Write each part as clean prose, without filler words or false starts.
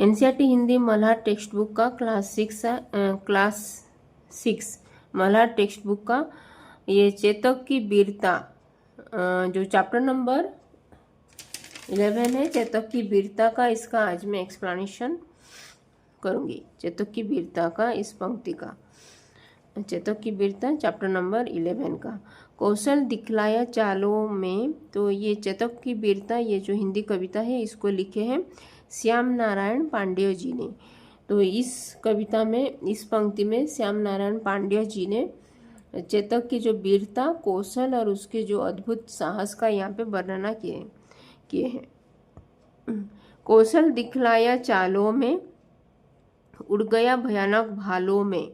NCERT Hindi Malhar text book का class 6 Malhar text book का ये चेतक की वीरता जो चैप्टर नंबर 11 है, चेतक की वीरता का, इसका आज मैं एक्सप्लेनेशन करूंगी। चेतक की वीरता का, इस पंक्ति का, चेतक की वीरता चैप्टर नंबर 11 का। कौशल दिखलाया चालों में, तो ये चेतक की वीरता, ये जो हिंदी कविता है, इसको लिखे हैं श्याम नारायण पांडेय जी ने। तो इस कविता में, इस पंक्ति में श्याम नारायण पांडेय जी ने चेतक की जो वीरता, कौशल और उसके जो अद्भुत साहस का यहाँ पे वर्णना किए हैं। कौशल दिखलाया चालों में, उड़ गया भयानक भालों में,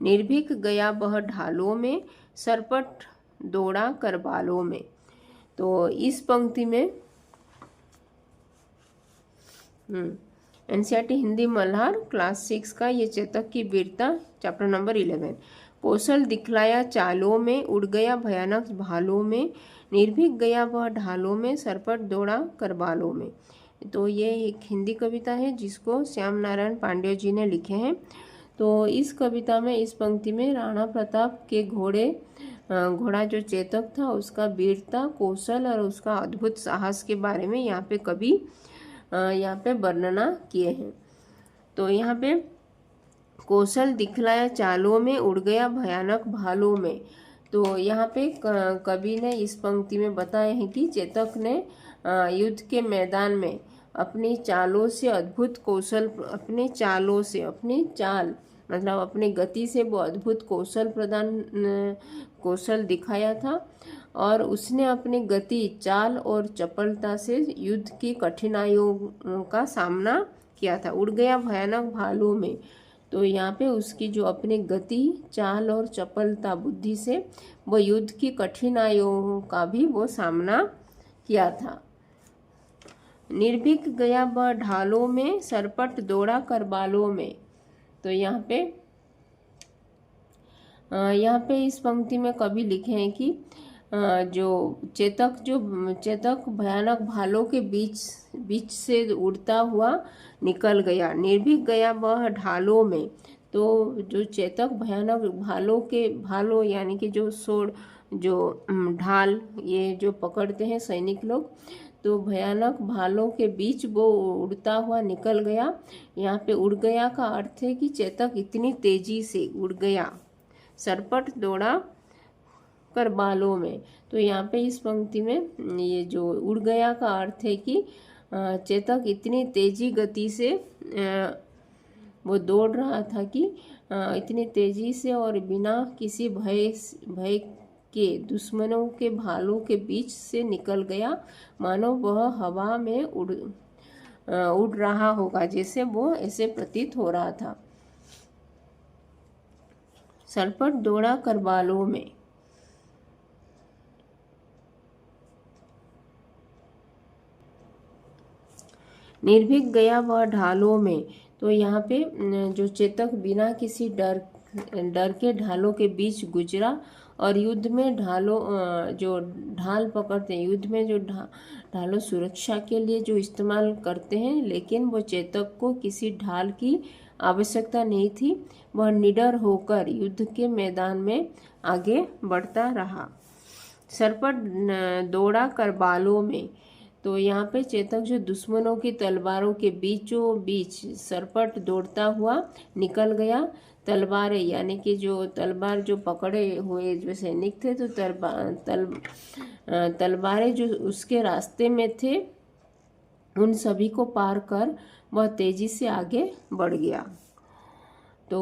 निर्भीक गया वह ढालों में, सरपट दौड़ा कर बालों में। तो इस पंक्ति में एनसीईआरटी हिंदी मल्हार क्लास 6 का ये चेतक की वीरता चैप्टर नंबर 11। कौशल दिखलाया चालों में, उड़ गया भयानक भालों में, निर्भीक गया वह ढालों में, सरपट दौड़ा कर बालों में। तो ये एक हिंदी कविता है जिसको श्याम नारायण पांडेय जी ने लिखे हैं। तो इस कविता में, इस पंक्ति में राणा प्रताप के घोड़ा जो चेतक था, उसका वीरता, कौशल और उसका अद्भुत साहस के बारे में यहाँ पे कवि यहाँ पे वर्णना किए हैं। तो यहाँ पे कौशल दिखलाया चालों में, उड़ गया भयानक भालों में। तो यहाँ पे कवि ने इस पंक्ति में बताया है कि चेतक ने युद्ध के मैदान में अपनी चालों से अद्भुत कौशल, अपने चालों से, अपनी चाल मतलब अपनी गति से वो अद्भुत कौशल दिखाया था, और उसने अपनी गति, चाल और चपलता से युद्ध की कठिनाइयों का सामना किया था। उड़ गया भयानक भालों में, तो यहाँ पे उसकी जो अपनी गति, चाल और चपलता, बुद्धि से वो युद्ध की कठिनाइयों का भी वो सामना किया था। निर्भीक गया वह ढालों में, सरपट दौड़ा कर बालों में। तो यहाँ पे इस पंक्ति में कवि लिखे हैं कि जो चेतक भयानक भालों के बीच से उड़ता हुआ निकल गया, निर्भीक गया वह ढालों में। तो जो चेतक भयानक भालों यानी कि जो ढाल ये जो पकड़ते हैं सैनिक लोग, तो भयानक भालों के बीच वो उड़ता हुआ निकल गया। यहाँ पे उड़ गया का अर्थ है कि चेतक इतनी तेजी से उड़ गया, सरपट दौड़ा कर बालों में। तो यहाँ पे इस पंक्ति में ये जो उड़ गया का अर्थ है कि चेतक इतनी तेजी गति से वो दौड़ रहा था कि इतनी तेजी से और बिना किसी भय के दुश्मनों के भालों के बीच से निकल गया, मानो वह हवा में उड़ रहा होगा, जैसे वो ऐसे प्रतीत हो रहा था। सरपट दौड़ा कर बालों में, निर्भीक गया वह ढालों में। तो यहाँ पे जो चेतक बिना किसी डर के ढालों के बीच गुजरा, और युद्ध में जो ढाल पकड़ते हैं, युद्ध में जो ढालों सुरक्षा के लिए जो इस्तेमाल करते हैं, लेकिन वो चेतक को किसी ढाल की आवश्यकता नहीं थी। वह निडर होकर युद्ध के मैदान में आगे बढ़ता रहा। सरपट दौड़ा कर बालों में, तो यहाँ पे चेतक जो दुश्मनों की तलवारों के बीचों बीच सरपट दौड़ता हुआ निकल गया। तलवारें यानी कि जो तलवार जो पकड़े हुए जो सैनिक थे, तो तलवारें जो उसके रास्ते में थे, उन सभी को पार कर वह तेजी से आगे बढ़ गया। तो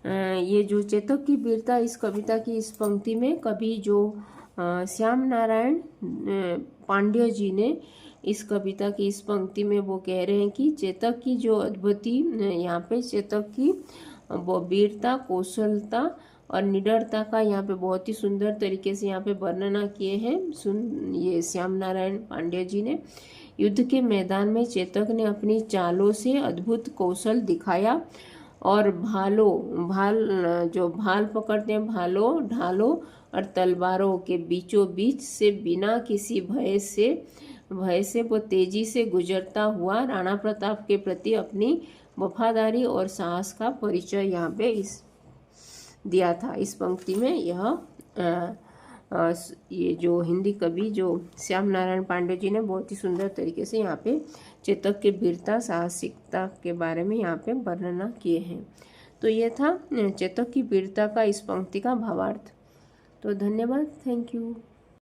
ये जो चेतक की वीरता, इस कविता की इस पंक्ति में कवि जो श्याम नारायण पांडेय जी ने इस कविता की इस पंक्ति में वो कह रहे हैं कि चेतक की जो अद्भुती, यहाँ पे चेतक की वो वीरता, कौशलता और निडरता का यहाँ पे बहुत ही सुंदर तरीके से यहाँ पे वर्णना किए हैं ये श्याम नारायण पांडेय जी ने। युद्ध के मैदान में चेतक ने अपनी चालों से अद्भुत कौशल दिखाया, और जो भाल पकड़ते हैं, ढालों और तलवारों के बीचों बीच से बिना किसी भय से भय से वो तेजी से गुजरता हुआ राणा प्रताप के प्रति अपनी वफादारी और साहस का परिचय यहाँ पे इस दिया था। इस पंक्ति में ये जो हिंदी कवि जो श्याम नारायण पांडे जी ने बहुत ही सुंदर तरीके से यहाँ पे चेतक के वीरता साहसिकता के बारे में यहाँ पे वर्णना किए हैं। तो ये था चेतक की वीरता का इस पंक्ति का भावार्थ। तो धन्यवाद, थैंक यू।